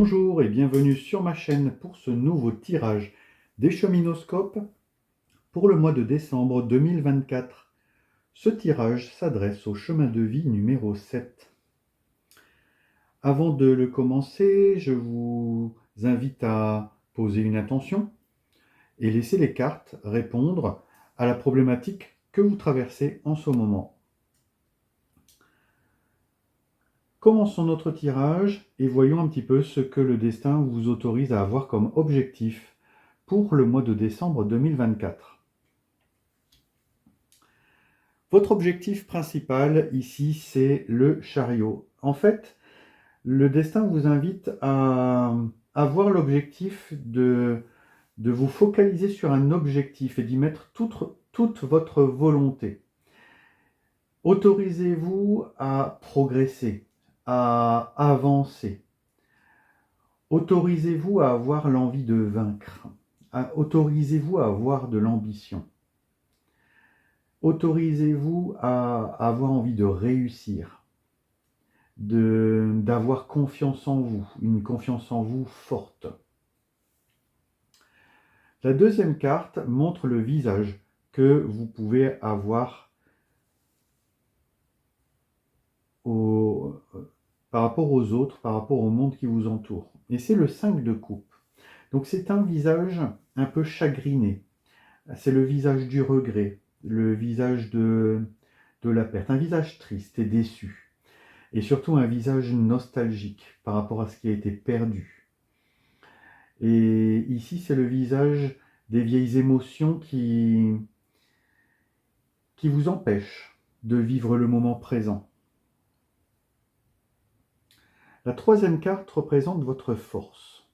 Bonjour et bienvenue sur ma chaîne pour ce nouveau tirage des cheminoscopes pour le mois de décembre 2024. Ce tirage s'adresse au chemin de vie numéro 7. Avant de le commencer, je vous invite à poser une intention et laisser les cartes répondre à la problématique que vous traversez en ce moment. Commençons notre tirage et voyons un petit peu ce que le destin vous autorise à avoir comme objectif pour le mois de décembre 2024. Votre objectif principal ici, c'est le chariot. En fait, le destin vous invite à avoir l'objectif de vous focaliser sur un objectif et d'y mettre toute votre volonté. Autorisez-vous à progresser, à avancer. Autorisez-vous à avoir l'envie de vaincre. Autorisez-vous à avoir de l'ambition. Autorisez-vous à avoir envie de réussir, d'avoir confiance en vous, une confiance en vous forte. La deuxième carte montre le visage que vous pouvez avoir par rapport aux autres, par rapport au monde qui vous entoure. Et c'est le 5 de coupe. Donc c'est un visage un peu chagriné. C'est le visage du regret, le visage de la perte, un visage triste et déçu. Et surtout un visage nostalgique par rapport à ce qui a été perdu. Et ici, c'est le visage des vieilles émotions qui vous empêchent de vivre le moment présent. La troisième carte représente votre force.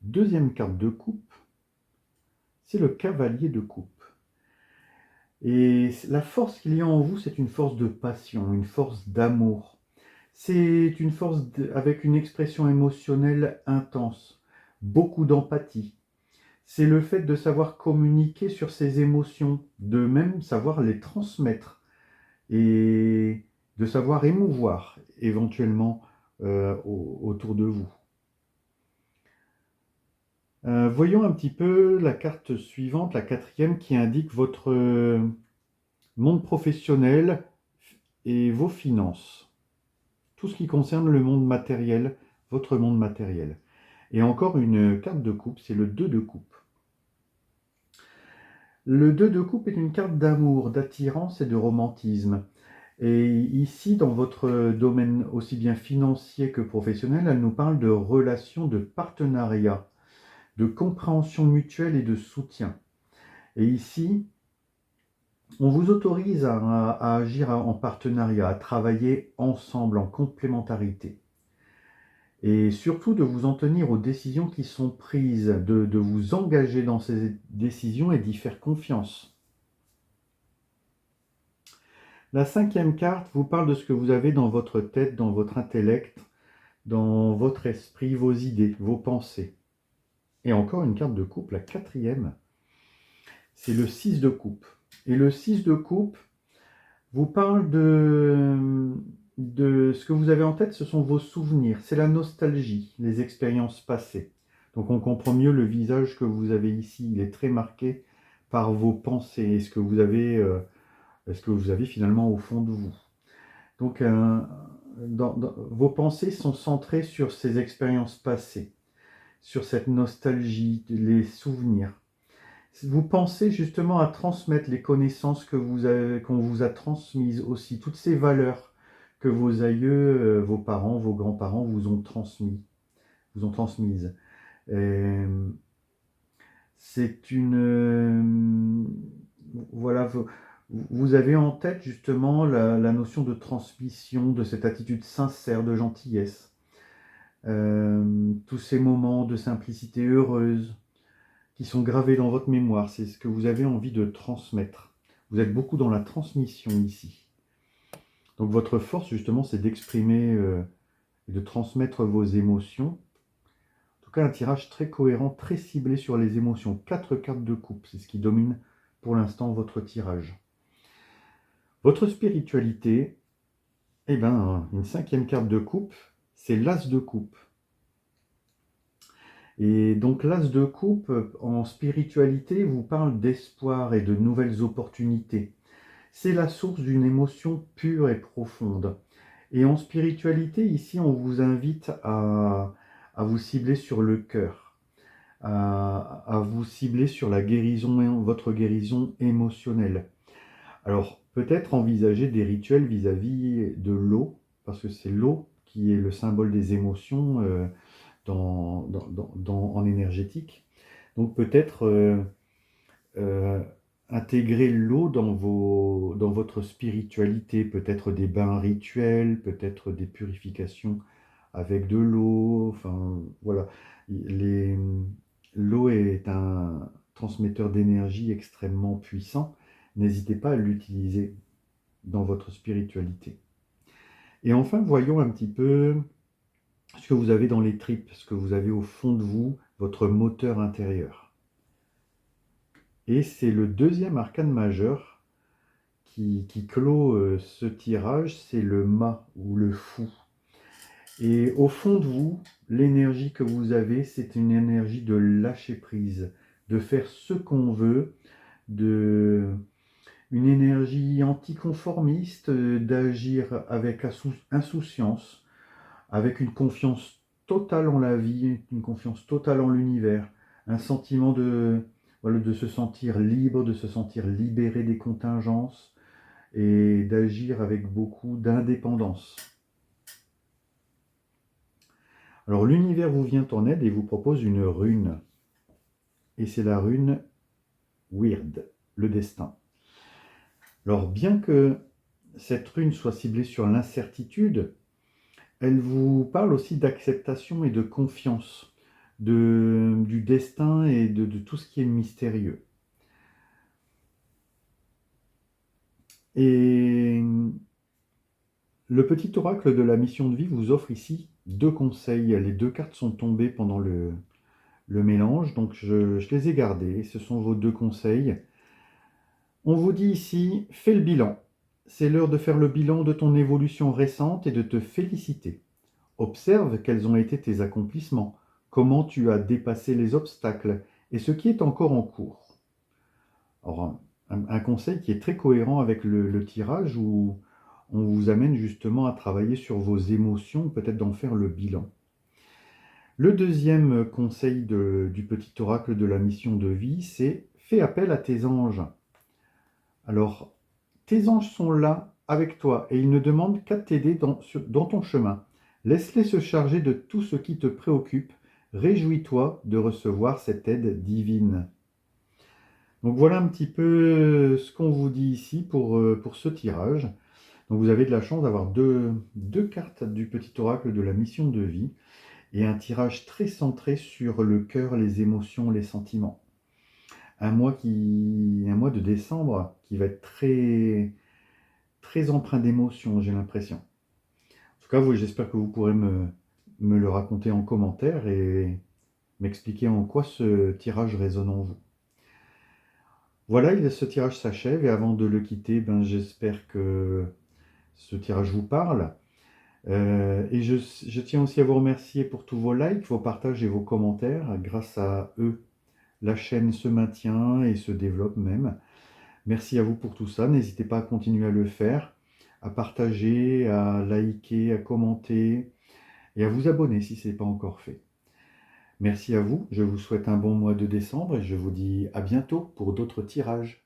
Deuxième carte de coupe, c'est le cavalier de coupe. Et la force qu'il y a en vous, c'est une force de passion, une force d'amour. C'est une force avec une expression émotionnelle intense, beaucoup d'empathie. C'est le fait de savoir communiquer sur ses émotions, de même savoir les transmettre et de savoir émouvoir éventuellement autour de vous. Voyons un petit peu la carte suivante, la quatrième, qui indique votre monde professionnel et vos finances. Tout ce qui concerne le monde matériel, votre monde matériel. Et encore une carte de coupe, c'est le 2 de coupe. Le 2 de coupe est une carte d'amour, d'attirance et de romantisme. Et ici, dans votre domaine aussi bien financier que professionnel, elle nous parle de relations, de partenariat, de compréhension mutuelle et de soutien. Et ici, on vous autorise à agir en partenariat, à travailler ensemble, en complémentarité. Et surtout de vous en tenir aux décisions qui sont prises, de vous engager dans ces décisions et d'y faire confiance. La cinquième carte vous parle de ce que vous avez dans votre tête, dans votre intellect, dans votre esprit, vos idées, vos pensées. Et encore une carte de coupe, la quatrième, c'est le 6 de coupe. Et le 6 de coupe vous parle de ce que vous avez en tête, ce sont vos souvenirs, c'est la nostalgie, les expériences passées. Donc on comprend mieux le visage que vous avez ici, il est très marqué par vos pensées et ce que vous avez finalement au fond de vous. Donc vos pensées sont centrées sur ces expériences passées, sur cette nostalgie, les souvenirs. Vous pensez justement à transmettre les connaissances qu'on vous a transmises aussi, toutes ces valeurs que vos aïeux, vos parents, vos grands-parents vous ont transmises. C'est voilà, vous avez en tête justement la notion de transmission, de cette attitude sincère, de gentillesse. Tous ces moments de simplicité heureuse qui sont gravés dans votre mémoire, c'est ce que vous avez envie de transmettre. Vous êtes beaucoup dans la transmission ici. Donc votre force justement, c'est d'exprimer et de transmettre vos émotions. En tout cas, un tirage très cohérent, très ciblé sur les émotions. 4 cartes de coupe, c'est ce qui domine pour l'instant votre tirage. Votre spiritualité, eh bien, une cinquième carte de coupe, c'est l'as de coupe. Et donc l'as de coupe, en spiritualité, vous parle d'espoir et de nouvelles opportunités. C'est la source d'une émotion pure et profonde. Et en spiritualité, ici, on vous invite à vous cibler sur le cœur, à vous cibler sur la guérison, votre guérison émotionnelle. Alors, peut-être envisager des rituels vis-à-vis de l'eau, parce que c'est l'eau qui est le symbole des émotions en énergétique. Donc, peut-être euh, intégrer l'eau dans votre spiritualité, peut-être des bains rituels, peut-être des purifications avec de l'eau, enfin voilà. Les- L'eau est un transmetteur d'énergie extrêmement puissant. N'hésitez pas à l'utiliser dans votre spiritualité. Et enfin, voyons un petit peu ce que vous avez dans les tripes, ce que vous avez au fond de vous, votre moteur intérieur. Et c'est le deuxième arcane majeur qui clôt ce tirage, c'est le mât ou le fou. Et au fond de vous, l'énergie que vous avez, c'est une énergie de lâcher prise, de faire ce qu'on veut, une énergie anticonformiste, d'agir avec insouciance, avec une confiance totale en la vie, une confiance totale en l'univers, un sentiment voilà, de se sentir libre, de se sentir libéré des contingences et d'agir avec beaucoup d'indépendance. Alors l'univers vous vient en aide et vous propose une rune. Et c'est la rune Weird, le destin. Alors bien que cette rune soit ciblée sur l'incertitude, elle vous parle aussi d'acceptation et de confiance, du destin et de tout ce qui est mystérieux. Et le petit oracle de la mission de vie vous offre ici 2 conseils. Les 2 cartes sont tombées pendant le mélange, donc je les ai gardées. Ce sont vos 2 conseils. On vous dit ici, fais le bilan. C'est l'heure de faire le bilan de ton évolution récente et de te féliciter. Observe quels ont été tes accomplissements, comment tu as dépassé les obstacles et ce qui est encore en cours. Alors, un conseil qui est très cohérent avec le tirage où on vous amène justement à travailler sur vos émotions, peut-être d'en faire le bilan. Le deuxième conseil du petit oracle de la mission de vie, c'est fais appel à tes anges. Alors, tes anges sont là avec toi et ils ne demandent qu'à t'aider dans ton chemin. Laisse-les se charger de tout ce qui te préoccupe. Réjouis-toi de recevoir cette aide divine. Donc voilà un petit peu ce qu'on vous dit ici pour ce tirage. Donc vous avez de la chance d'avoir deux cartes du petit oracle de la mission de vie et un tirage très centré sur le cœur, les émotions, les sentiments. Un mois de décembre qui va être très, très empreint d'émotions, j'ai l'impression. En tout cas, j'espère que vous pourrez me le raconter en commentaire et m'expliquer en quoi ce tirage résonne en vous. Voilà, ce tirage s'achève et avant de le quitter, j'espère que ce tirage vous parle. Et je tiens aussi à vous remercier pour tous vos likes, vos partages et vos commentaires. Grâce à eux, la chaîne se maintient et se développe même. Merci à vous pour tout ça. N'hésitez pas à continuer à le faire, à partager, à liker, à commenter et à vous abonner si ce n'est pas encore fait. Merci à vous. Je vous souhaite un bon mois de décembre et je vous dis à bientôt pour d'autres tirages.